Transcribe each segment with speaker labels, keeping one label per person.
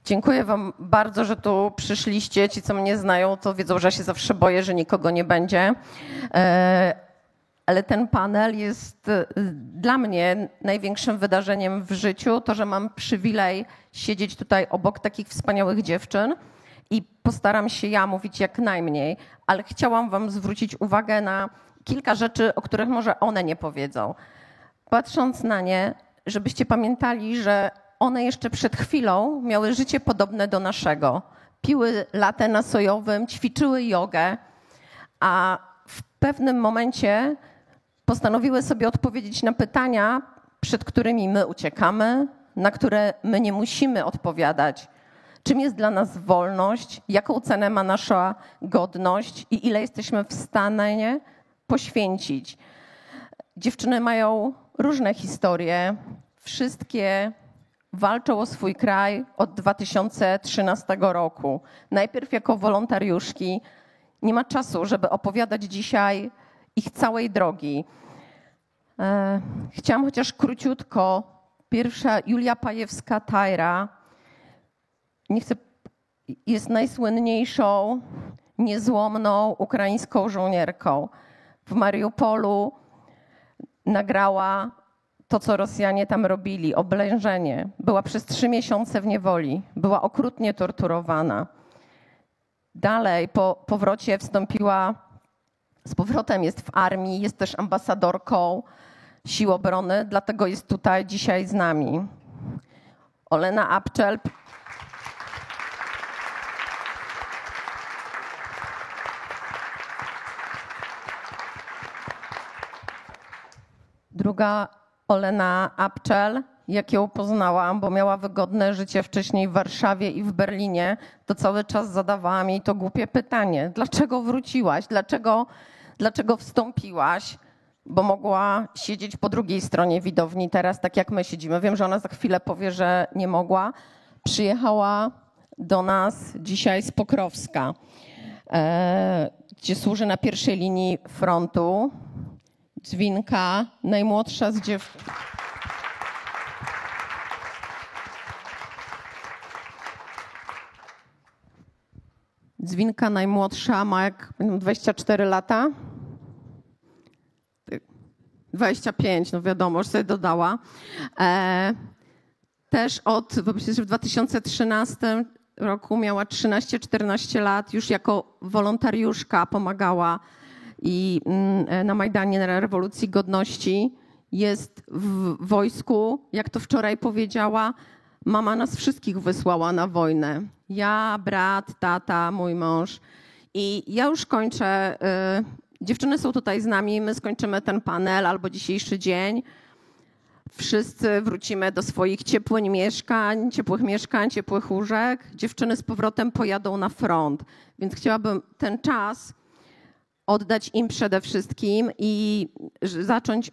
Speaker 1: Dziękuję wam bardzo, że tu przyszliście. Ci, co mnie znają, to wiedzą, że ja się zawsze boję, że nikogo nie będzie. Ale ten panel jest dla mnie największym wydarzeniem w życiu. To, że mam przywilej siedzieć tutaj obok takich wspaniałych dziewczyn i postaram się ja mówić jak najmniej, ale chciałam wam zwrócić uwagę na kilka rzeczy, o których może one nie powiedzą. Patrząc na nie, żebyście pamiętali, że one jeszcze przed chwilą miały życie podobne do naszego. Piły latte na sojowym, ćwiczyły jogę, a w pewnym momencie postanowiły sobie odpowiedzieć na pytania, przed którymi my uciekamy, na które my nie musimy odpowiadać. Czym jest dla nas wolność, jaką cenę ma nasza godność i ile jesteśmy w stanie poświęcić. Dziewczyny mają różne historie, wszystkie walczą o swój kraj od 2013 roku. Najpierw jako wolontariuszki. Nie ma czasu, żeby opowiadać dzisiaj ich całej drogi. Chciałam chociaż króciutko. Pierwsza Julia Pajewska-Tajra jest najsłynniejszą, niezłomną ukraińską żołnierką. W Mariupolu nagrała to, co Rosjanie tam robili, oblężenie. Była przez 3 miesiące w niewoli. Była okrutnie torturowana. Dalej po powrocie z powrotem jest w armii, jest też ambasadorką Sił Obrony, dlatego jest tutaj dzisiaj z nami. Olena Apczel. Druga Olena Apczel, jak ją poznałam, bo miała wygodne życie wcześniej w Warszawie i w Berlinie, to cały czas zadawałam jej to głupie pytanie. Dlaczego wróciłaś? Dlaczego wstąpiłaś? Bo mogła siedzieć po drugiej stronie widowni teraz, tak jak my siedzimy. Wiem, że ona za chwilę powie, że nie mogła. Przyjechała do nas dzisiaj z Pokrowska, gdzie służy na pierwszej linii frontu. Dzwinka, najmłodsza z dziewczyn. Dzwinka najmłodsza ma jak 24 lata. 25, no wiadomo, już sobie dodała. Też w 2013 roku miała 13-14 lat, już jako wolontariuszka pomagała i na Majdanie, na rewolucji godności. Jest w wojsku, jak to wczoraj powiedziała, mama nas wszystkich wysłała na wojnę. Ja, brat, tata, mój mąż. I ja już kończę. Dziewczyny są tutaj z nami, my skończymy ten panel albo dzisiejszy dzień. Wszyscy wrócimy do swoich ciepłych mieszkań, ciepłych łóżek. Dziewczyny z powrotem pojadą na front. Więc chciałabym ten czas oddać im przede wszystkim i zacząć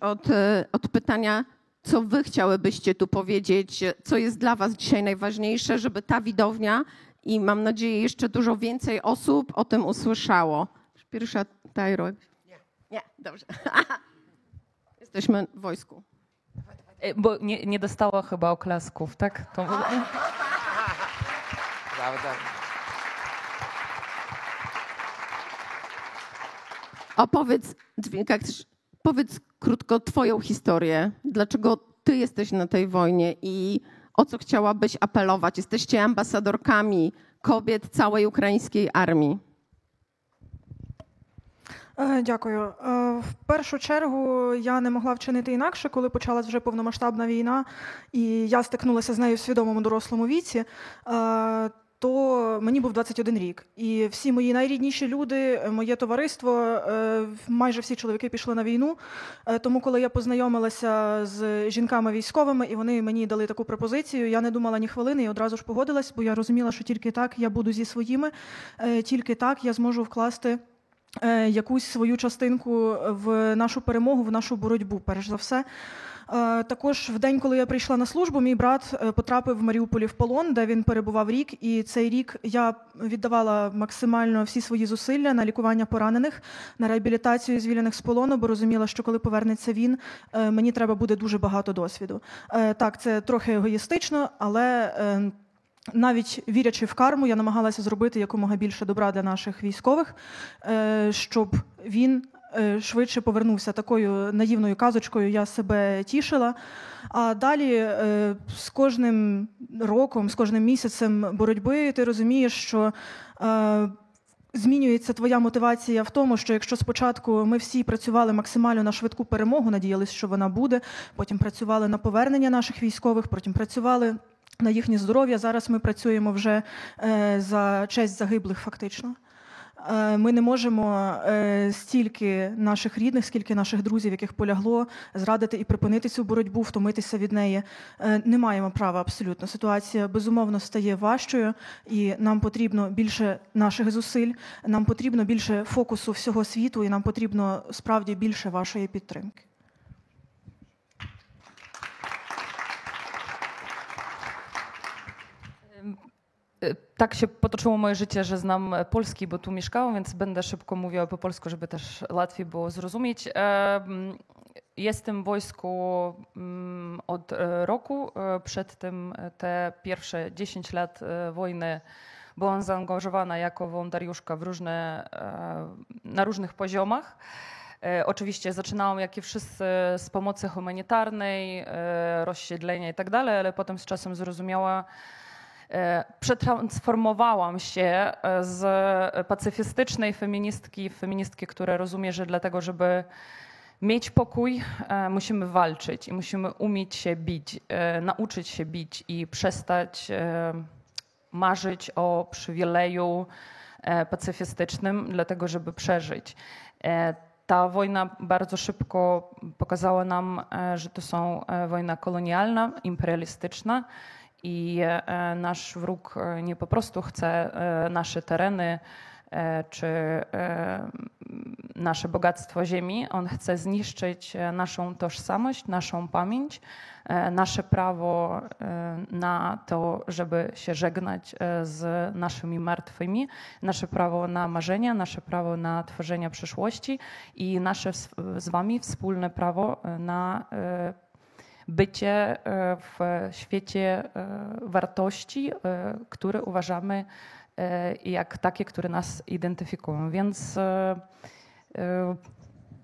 Speaker 1: od pytania, co wy chciałybyście tu powiedzieć, co jest dla was dzisiaj najważniejsze, żeby ta widownia i mam nadzieję jeszcze dużo więcej osób o tym usłyszało. Pierwsza Tajro. Nie, dobrze. Jesteśmy w wojsku.
Speaker 2: Bo nie dostała chyba oklasków, tak? To...
Speaker 1: Opowiedz, Dzwinka, powiedz krótko twoją historię. Dlaczego ty jesteś na tej wojnie i o co chciałabyś apelować? Jesteście ambasadorkami kobiet całej ukraińskiej armii.
Speaker 3: Дякую. В першу чергу я не могла вчинити інакше, коли почалась вже повномасштабна війна, і я стикнулася з нею в свідомому дорослому віці, то мені був 21 рік. І всі мої найрідніші люди, моє товариство, майже всі чоловіки пішли на війну. Тому коли я познайомилася з жінками військовими, і вони мені дали таку пропозицію, я не думала ні хвилини і одразу ж погодилась, бо я розуміла, що тільки так я буду зі своїми, тільки так я зможу вкласти якусь свою частинку в нашу перемогу, в нашу боротьбу, перш за все. Також в день, коли я прийшла на службу, мій брат потрапив в Маріуполі в полон, де він перебував рік. І цей рік я віддавала максимально всі свої зусилля на лікування поранених, на реабілітацію звільнених з полону, бо розуміла, що коли повернеться він, мені треба буде дуже багато досвіду. Так, це трохи егоїстично, але навіть вірячи в карму, я намагалася зробити якомога більше добра для наших військових, щоб він швидше повернувся. Такою наївною казочкою я себе тішила. А далі з кожним роком, з кожним місяцем боротьби ти розумієш, що змінюється твоя мотивація в тому, що якщо спочатку ми всі працювали максимально на швидку перемогу, надіялись, що вона буде, потім працювали на повернення наших військових, потім працювали на їхнє здоров'я, зараз ми працюємо вже за честь загиблих фактично. Ми не можемо стільки наших рідних, скільки наших друзів, яких полягло, зрадити і припинити цю боротьбу, втомитися від неї. Не маємо права абсолютно. Ситуація, безумовно, стає важчою, і нам потрібно більше наших зусиль, нам потрібно більше фокусу всього світу, і нам потрібно справді більше вашої підтримки.
Speaker 2: Tak się potoczyło moje życie, że znam polski, bo tu mieszkałam, więc będę szybko mówiła po polsku, żeby też łatwiej było zrozumieć. Jestem w wojsku od roku. Przed tym te pierwsze 10 lat wojny byłam zaangażowana jako wolontariuszka na różnych poziomach. Oczywiście zaczynałam, jak i wszyscy, z pomocy humanitarnej, rozsiedlenia i tak dalej, ale potem z czasem zrozumiała, przetransformowałam się z pacyfistycznej feministki, która rozumie, że dlatego, żeby mieć pokój, musimy walczyć i musimy umieć się bić, nauczyć się bić i przestać marzyć o przywileju pacyfistycznym, dlatego, żeby przeżyć. Ta wojna bardzo szybko pokazała nam, że to są wojna kolonialna, imperialistyczna, i nasz wróg nie po prostu chce nasze tereny czy nasze bogactwo ziemi. On chce zniszczyć naszą tożsamość, naszą pamięć, nasze prawo na to, żeby się żegnać z naszymi martwymi, nasze prawo na marzenia, nasze prawo na tworzenie przyszłości i nasze z wami wspólne prawo na bycie w świecie wartości, które uważamy jak takie, które nas identyfikują. Więc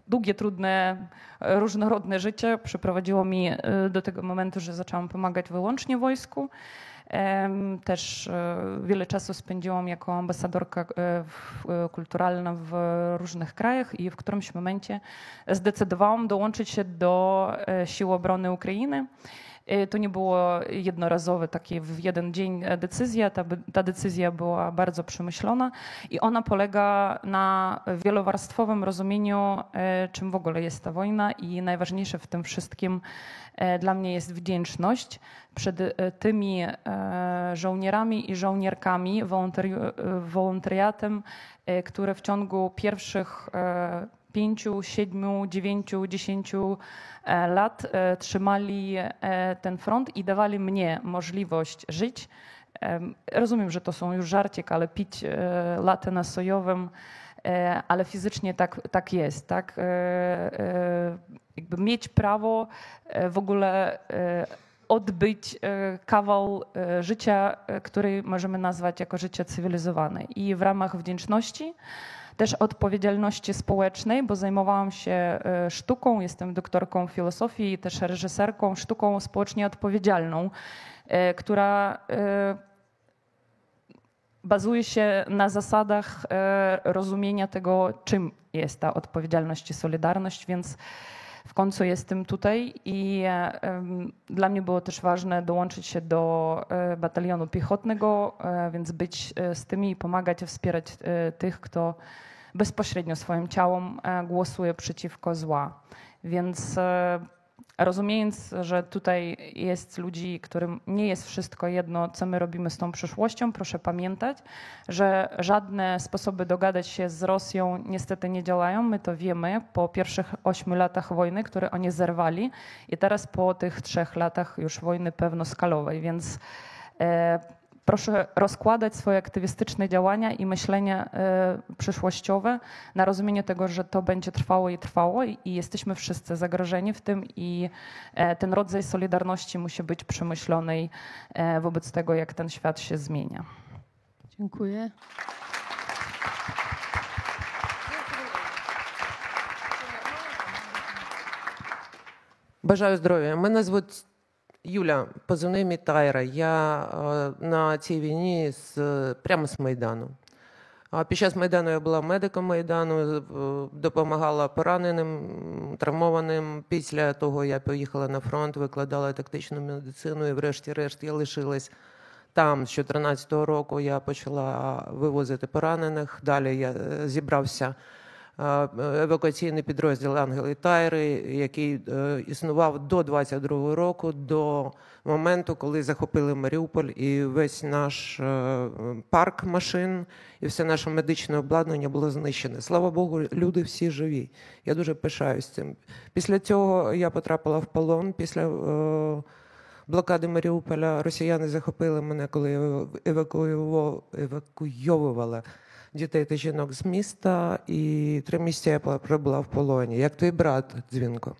Speaker 2: długie, trudne, różnorodne życie przyprowadziło mnie do tego momentu, że zaczęłam pomagać wyłącznie wojsku. Też wiele czasu spędziłam jako ambasadorka kulturalna w różnych krajach i w którymś momencie zdecydowałam dołączyć się do Sił Obrony Ukrainy. To nie było jednorazowe, takie w jeden dzień decyzja. Ta decyzja była bardzo przemyślona i ona polega na wielowarstwowym rozumieniu, czym w ogóle jest ta wojna i najważniejsze w tym wszystkim dla mnie jest wdzięczność przed tymi żołnierami i żołnierkami, wolontariatem, które w ciągu pierwszych 5, 7, 9, 10 lat trzymali ten front i dawali mnie możliwość żyć. Rozumiem, że to są już żarcik, ale pić latę na sojowym, ale fizycznie tak jest. Tak? Jakby mieć prawo w ogóle odbyć kawał życia, który możemy nazwać jako życie cywilizowane. I w ramach wdzięczności, też odpowiedzialności społecznej, bo zajmowałam się sztuką, jestem doktorką filozofii i też reżyserką, sztuką społecznie odpowiedzialną, która bazuje się na zasadach rozumienia tego, czym jest ta odpowiedzialność i solidarność, więc w końcu jestem tutaj i dla mnie było też ważne dołączyć się do batalionu piechotnego, więc być z tymi i pomagać, wspierać tych, kto bezpośrednio swoim ciałem głosuje przeciwko zła. Więc rozumiejąc, że tutaj jest ludzi, którym nie jest wszystko jedno, co my robimy z tą przyszłością, proszę pamiętać, że żadne sposoby dogadać się z Rosją niestety nie działają. My to wiemy po pierwszych 8 latach wojny, które oni zerwali i teraz po tych 3 latach już wojny pełnoskalowej, więc proszę rozkładać swoje aktywistyczne działania i myślenie przyszłościowe na rozumienie tego, że to będzie trwało i jesteśmy wszyscy zagrożeni w tym i ten rodzaj solidarności musi być przemyślony wobec tego, jak ten świat się zmienia.
Speaker 1: Dziękuję.
Speaker 4: Бажаю здоров'я. Мене звуть Юля, позивний мій Тайра. Я на цій війні прямо з Майдану. Під час Майдану я була медиком Майдану, допомагала пораненим, травмованим. Після того я поїхала на фронт, викладала тактичну медицину і врешті-решт я лишилась там. З 2014 року я почала вивозити поранених. Далі я зібрався евакуаційний підрозділ «Ангели Тайри», який існував до 22-го року, до моменту, коли захопили Маріуполь і весь наш парк машин, і все наше медичне обладнання було знищене. Слава Богу, люди всі живі. Я дуже пишаюсь цим. Після цього я потрапила в полон, після блокади Маріуполя. Росіяни захопили мене, коли я евакуйовувала дітей та жінок з міста, і 3 місяці я пробула в полоні. Як твій брат, Дзвінко.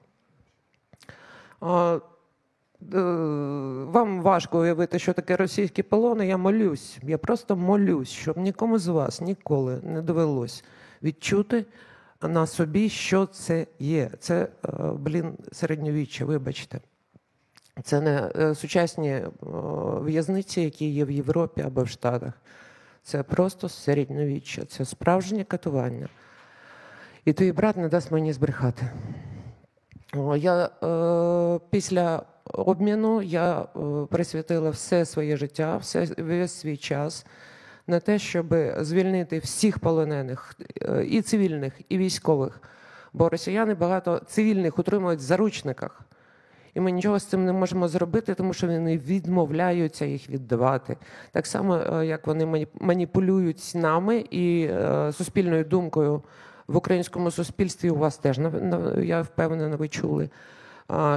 Speaker 4: Вам важко уявити, що таке російські полони. Я молюсь, я просто молюсь, щоб нікому з вас ніколи не довелось відчути на собі, що це є. Це, середньовіччя, вибачте. Це не сучасні в'язниці, які є в Європі або в Штатах. Це просто середньовіччя, це справжнє катування. І твій брат не дасть мені збрехати. Я після обміну я присвятила все своє життя, весь свій час на те, щоб звільнити всіх полонених, і цивільних, і військових. Бо росіяни багато цивільних утримують в заручниках. І ми нічого з цим не можемо зробити, тому що вони відмовляються їх віддавати. Так само, як вони маніпулюють нами і суспільною думкою в українському суспільстві, у вас теж, я впевнена, ви чули,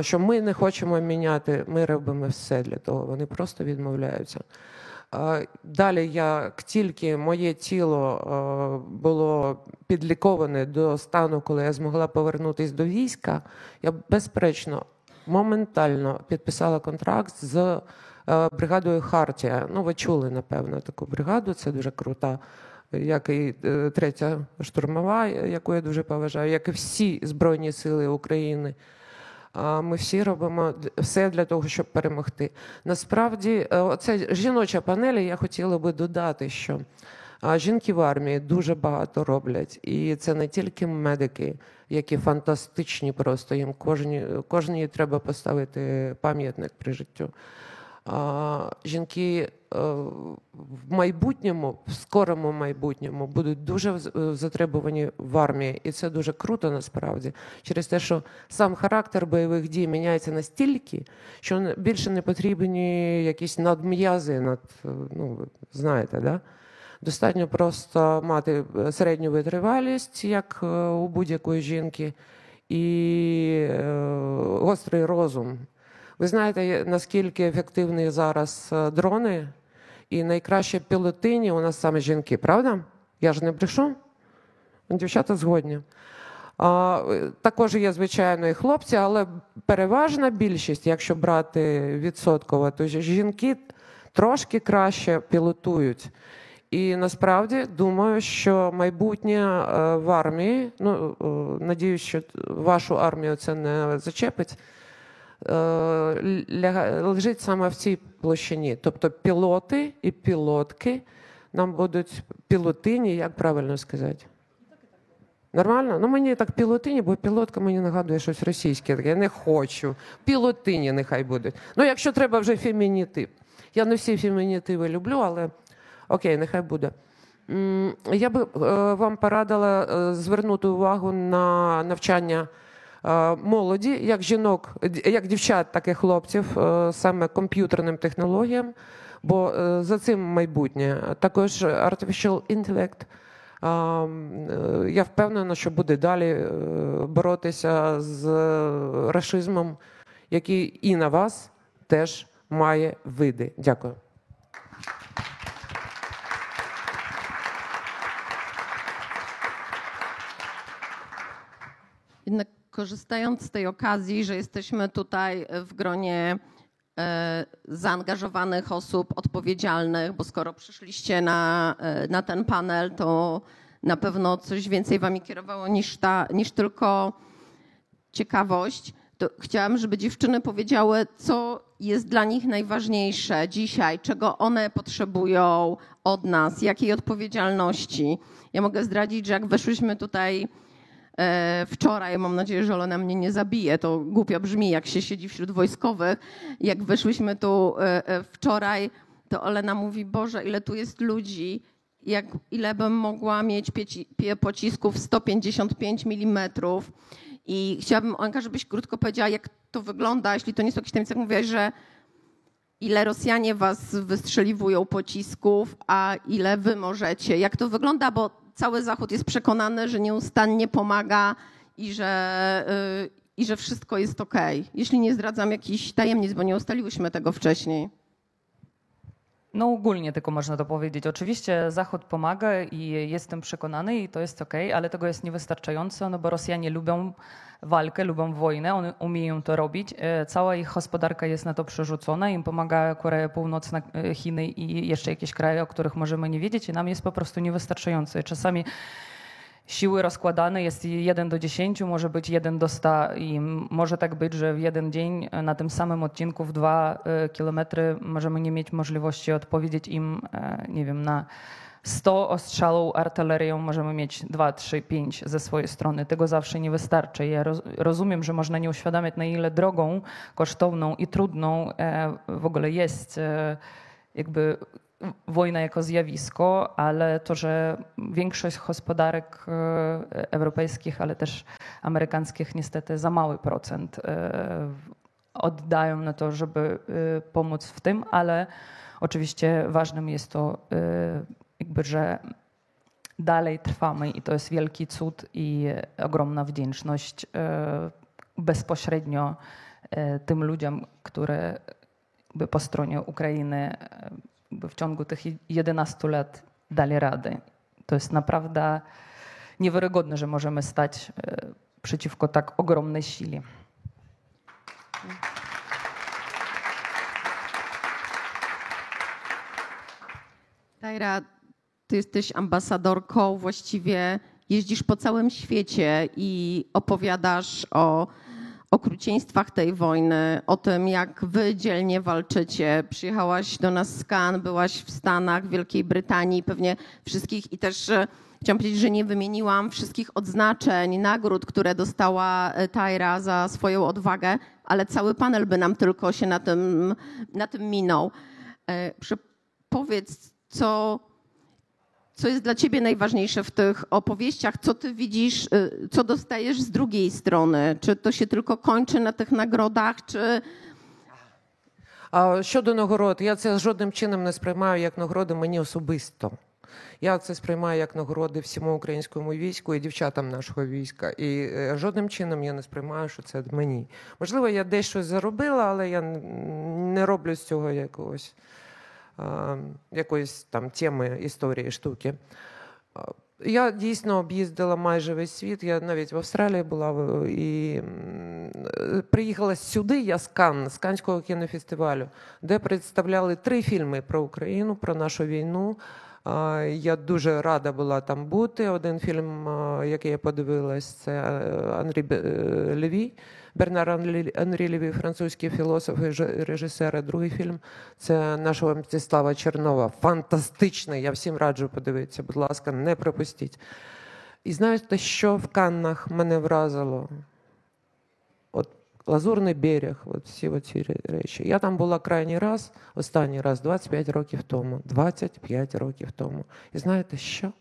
Speaker 4: що ми не хочемо міняти, ми робимо все для того, вони просто відмовляються. Далі, як тільки моє тіло було підліковане до стану, коли я змогла повернутися до війська, я безперечно моментально підписала контракт з бригадою «Хартія». Ну, ви чули, напевно, таку бригаду, це дуже крута, як і 3-я штурмова, яку я дуже поважаю, як і всі Збройні сили України. Ми всі робимо все для того, щоб перемогти. Насправді, це жіноча панель, я хотіла би додати, що жінки в армії дуже багато роблять. І це не тільки медики, які фантастичні просто, їм кожній треба поставити пам'ятник при життю. Жінки в майбутньому, в скорому майбутньому будуть дуже затребувані в армії. І це дуже круто насправді. Через те, що сам характер бойових дій міняється настільки, що більше не потрібні якісь надм'язи, знаєте, да? Достатньо просто мати середню витривалість, як у будь-якої жінки, і гострий розум. Ви знаєте, наскільки ефективні зараз дрони, і найкращі пілотині у нас саме жінки, правда? Я ж не брешу? Дівчата згодні. Також є, звичайно, і хлопці, але переважна більшість, якщо брати відсотково, то жінки трошки краще пілотують. І насправді думаю, що майбутнє в армії, надіюсь, що вашу армію це не зачепить, лежить саме в цій площині. Тобто пілоти і пілотки нам будуть пілотині, як правильно сказати? Нормально? Ну мені так пілотині, бо пілотка мені нагадує щось російське. Я не хочу. Пілотині нехай будуть. Ну якщо треба вже фемінітив. Я не всі фемінітиви люблю, але окей, нехай буде. Я би вам порадила звернути увагу на навчання молоді, як жінок, як дівчат, так і хлопців, саме комп'ютерним технологіям, бо за цим майбутнє. Також artificial intellect. Я впевнена, що буде далі боротися з рашизмом, який і на вас теж має види. Дякую.
Speaker 1: Jednak korzystając z tej okazji, że jesteśmy tutaj w gronie zaangażowanych osób, odpowiedzialnych, bo skoro przyszliście na ten panel, to na pewno coś więcej wami kierowało niż tylko ciekawość. To chciałam, żeby dziewczyny powiedziały, co jest dla nich najważniejsze dzisiaj, czego one potrzebują od nas, jakiej odpowiedzialności. Ja mogę zdradzić, że jak weszłyśmy tutaj wczoraj, mam nadzieję, że Olena mnie nie zabije, to głupio brzmi, jak się siedzi wśród wojskowych. Jak weszłyśmy tu wczoraj, to Olena mówi, Boże, ile tu jest ludzi, ile bym mogła mieć pocisków 155 mm. I chciałabym, Olenka, żebyś krótko powiedziała, jak to wygląda, jeśli to nie są jakieś tajemnice, jak mówiłaś, że ile Rosjanie was wystrzeliwują pocisków, a ile wy możecie. Jak to wygląda, bo cały Zachód jest przekonany, że nieustannie pomaga i że wszystko jest okej. Jeśli nie zdradzam jakichś tajemnic, bo nie ustaliłyśmy tego wcześniej.
Speaker 2: No ogólnie tylko można to powiedzieć. Oczywiście Zachód pomaga i jestem przekonany i to jest okej, ale tego jest niewystarczająco, no bo Rosjanie lubią walkę, lubią wojnę, one umieją to robić. Cała ich gospodarka jest na to przerzucona, im pomaga Korea Północna, Chiny i jeszcze jakieś kraje, o których możemy nie wiedzieć i nam jest po prostu niewystarczająco. Czasami siły rozkładane jest 1 do 10, może być 1 do 100 i może tak być, że w jeden dzień na tym samym odcinku w 2 kilometry możemy nie mieć możliwości odpowiedzieć im, nie wiem, na 100 ostrzałów artylerią możemy mieć 2, 3, 5 ze swojej strony. Tego zawsze nie wystarczy. Ja rozumiem, że można nie uświadamiać, na ile drogą, kosztowną i trudną w ogóle jest jakby wojna jako zjawisko, ale to, że większość gospodarek europejskich, ale też amerykańskich niestety za mały procent oddają na to, żeby pomóc w tym, ale oczywiście ważnym jest to jakby, że dalej trwamy i to jest wielki cud i ogromna wdzięczność bezpośrednio tym ludziom, które jakby po stronie Ukrainy w ciągu tych 11 lat dali radę. To jest naprawdę niewiarygodne, że możemy stać przeciwko tak ogromnej sile.
Speaker 1: Tajra, ty jesteś ambasadorką, właściwie jeździsz po całym świecie i opowiadasz o okrucieństwach tej wojny, o tym, jak wy dzielnie walczycie. Przyjechałaś do nas z Cannes, byłaś w Stanach, w Wielkiej Brytanii, pewnie wszystkich i też chciałam powiedzieć, że nie wymieniłam wszystkich odznaczeń, nagród, które dostała Tajra za swoją odwagę, ale cały panel by nam tylko się na tym minął. Powiedz, co jest dla ciebie najważniejsze w tych opowieściach? Co ty widzisz, co dostajesz z drugiej strony? Czy to się tylko kończy na tych nagrodach, чи...
Speaker 4: Щодо нагород, я це жодним чином не сприймаю як нагороди мені особисто. Я це сприймаю як нагороди всьому українському війську і дівчатам нашого війська. І жодним чином я не сприймаю, що це мені. Можливо, я дещо заробила, але я не роблю з цього якоїсь там теми, історії, штуки. Я дійсно об'їздила майже весь світ, я навіть в Австралії була і приїхала сюди, я з Канн, з Каннського кінофестивалю, де представляли 3 фільми про Україну, про нашу війну. Я дуже рада була там бути. Один фільм, який я подивилась, це Анрі Леві, Бернар Анрі Леві, французький філософ і режисер. Другий фільм – це нашого Мстислава Чернова. Фантастичний, я всім раджу подивитися, будь ласка, не пропустіть. І знаєте, що в Каннах мене вразило? От Лазурний берег, от всі ці речі. Я там була крайній раз, останній раз, 25 років тому. 25 років тому. І знаєте що?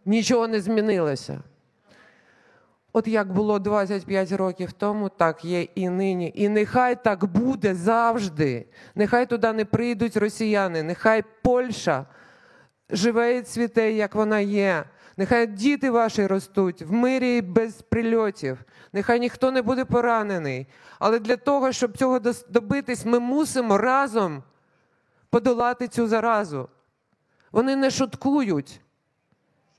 Speaker 4: Нічого не змінилося. От як було 25 років тому, так є і нині. І нехай так буде завжди. Нехай туди не прийдуть росіяни. Нехай Польща живе і цвіте, як вона є. Нехай діти ваші ростуть в мирі без прильотів. Нехай ніхто не буде поранений. Але для того, щоб цього добитись, ми мусимо разом подолати цю заразу. Вони не шуткують.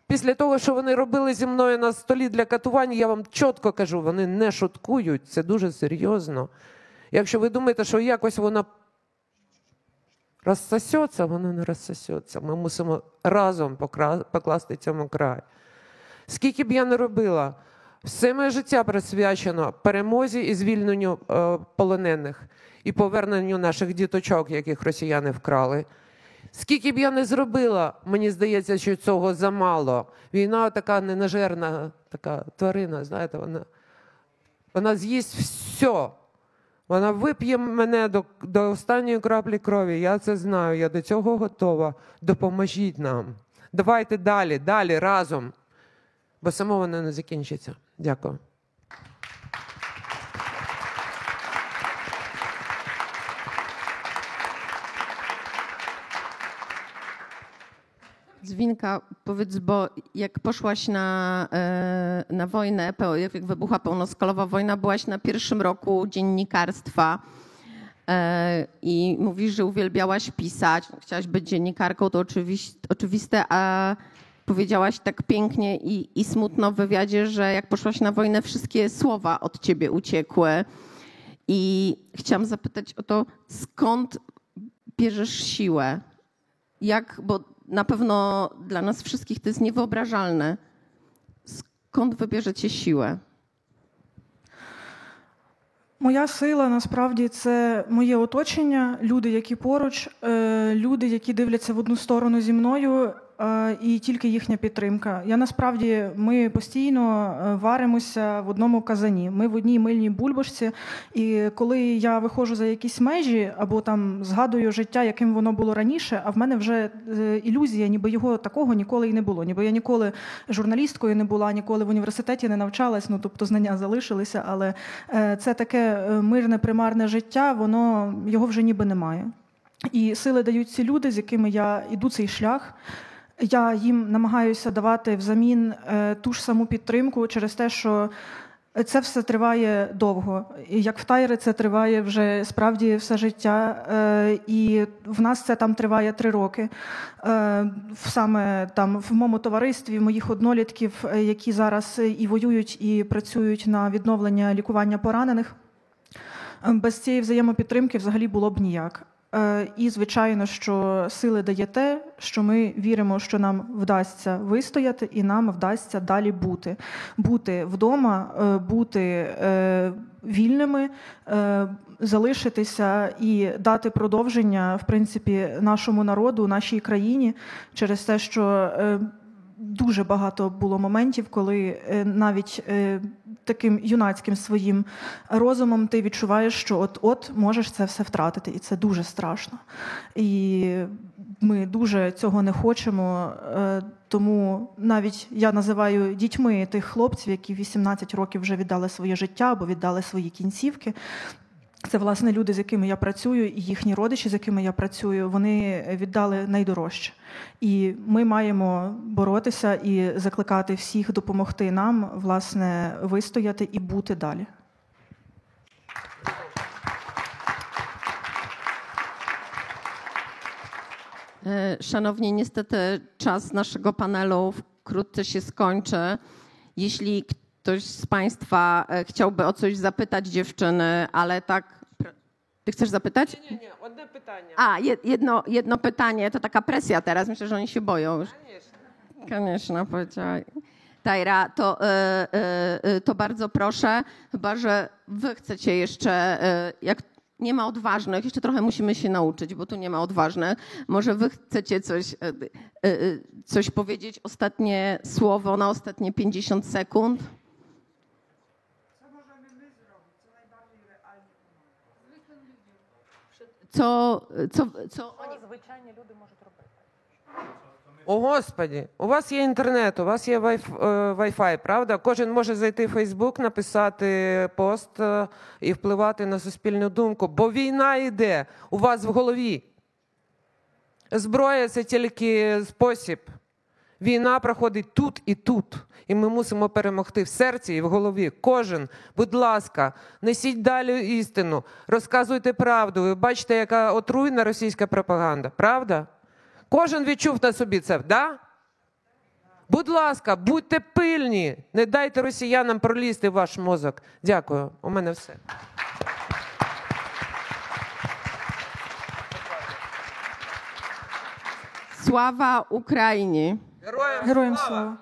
Speaker 4: Після того, що вони робили зі мною на столі для катувань, я вам чітко кажу, вони не шуткують, це дуже серйозно. Якщо ви думаєте, що якось вона розсосеться, вона не розсосеться. Ми мусимо разом покласти цьому край. Скільки б я не робила, все моє життя присвячено перемозі і звільненню полонених і поверненню наших діточок, яких росіяни вкрали. Скільки б я не зробила, мені здається, що цього замало. Війна така ненажерна, така тварина, знаєте, вона з'їсть все. Вона вип'є мене до останньої краплі крові. Я це знаю, я до цього готова. Допоможіть нам. Давайте далі, разом. Бо само воно не закінчиться. Дякую.
Speaker 1: Zwinka, powiedz, bo jak poszłaś na wojnę, jak wybuchła pełnoskalowa wojna, byłaś na pierwszym roku dziennikarstwa i mówisz, że uwielbiałaś pisać, chciałaś być dziennikarką, to oczywiste, a powiedziałaś tak pięknie i smutno w wywiadzie, że jak poszłaś na wojnę, wszystkie słowa od ciebie uciekły. I chciałam zapytać o to, skąd bierzesz siłę? Bo na pewno dla nas wszystkich to jest niewyobrażalne. Skąd wybierzecie siłę?
Speaker 3: Моя сила, насправді, це моє оточення, люди, які поруч, люди, які дивляться в одну сторону зі мною, і тільки їхня підтримка. Ми постійно варимося в одному казані. Ми в одній мильній бульбашці, і коли я виходжу за якісь межі, або там згадую життя, яким воно було раніше, а в мене вже ілюзія, ніби його такого ніколи і не було. Ніби я ніколи журналісткою не була, ніколи в університеті не навчалась, тобто знання залишилися, але це таке мирне, примарне життя, його вже ніби немає. І сили дають ці люди, з якими я іду цей шлях. Я їм намагаюся давати взамін ту ж саму підтримку через те, що це все триває довго. І як в Тайри це триває вже справді все життя. І в нас це там триває 3 роки. Саме там в моєму товаристві, моїх однолітків, які зараз і воюють, і працюють на відновлення лікування поранених. Без цієї взаємопідтримки взагалі було б ніяк. І, звичайно, що сили дає те, що ми віримо, що нам вдасться вистояти і нам вдасться далі бути. Бути вдома, бути вільними, залишитися і дати продовження, в принципі, нашому народу, нашій країні, через те, що дуже багато було моментів, коли навіть таким юнацьким своїм розумом ти відчуваєш, що от можеш це все втратити, і це дуже страшно. І ми дуже цього не хочемо, тому навіть я називаю дітьми тих хлопців, які 18 років вже віддали своє життя або віддали свої кінцівки. Це, власне, люди, з якими я працюю, і їхні родичі, з якими я працюю, вони віддали найдорожче. І ми маємо боротися і закликати всіх допомогти нам, власне, вистояти і бути далі.
Speaker 1: Szanowni, niestety czas naszego panelu wkrótce się skończy. Jeśli ktoś z Państwa chciałby o coś zapytać dziewczyny, ale tak... Ty chcesz zapytać?
Speaker 4: Nie, одне pytanie.
Speaker 1: Jedno pytanie, to taka presja teraz, myślę, że oni się boją już. Koniecznie, powiedziała Tajra, to bardzo proszę, chyba że wy chcecie jeszcze, jak nie ma odważnych, jeszcze trochę musimy się nauczyć, bo tu nie ma odważnych. Może wy chcecie coś powiedzieć, ostatnie słowo na ostatnie 50 sekund?
Speaker 5: Co możemy my zrobić? Co najbardziej realnie pomaga?
Speaker 1: Co oni...
Speaker 2: Звичайні люди можуть робити.
Speaker 4: О, Господі, у вас є інтернет, у вас є Wi-Fi, правда? Кожен може зайти в Facebook, написати пост і впливати на суспільну думку, бо війна йде у вас в голові. Зброя – це тільки спосіб. Війна проходить тут і тут. І ми мусимо перемогти в серці і в голові. Кожен, будь ласка, несіть далі істину, розказуйте правду. Ви бачите, яка отруйна російська пропаганда, правда? Кожен відчув на собі це, да? Будь ласка, будьте пильні, не дайте росіянам пролізти в ваш мозок. Дякую, у мене все.
Speaker 1: Sława Ukrainie.
Speaker 3: Героям слава.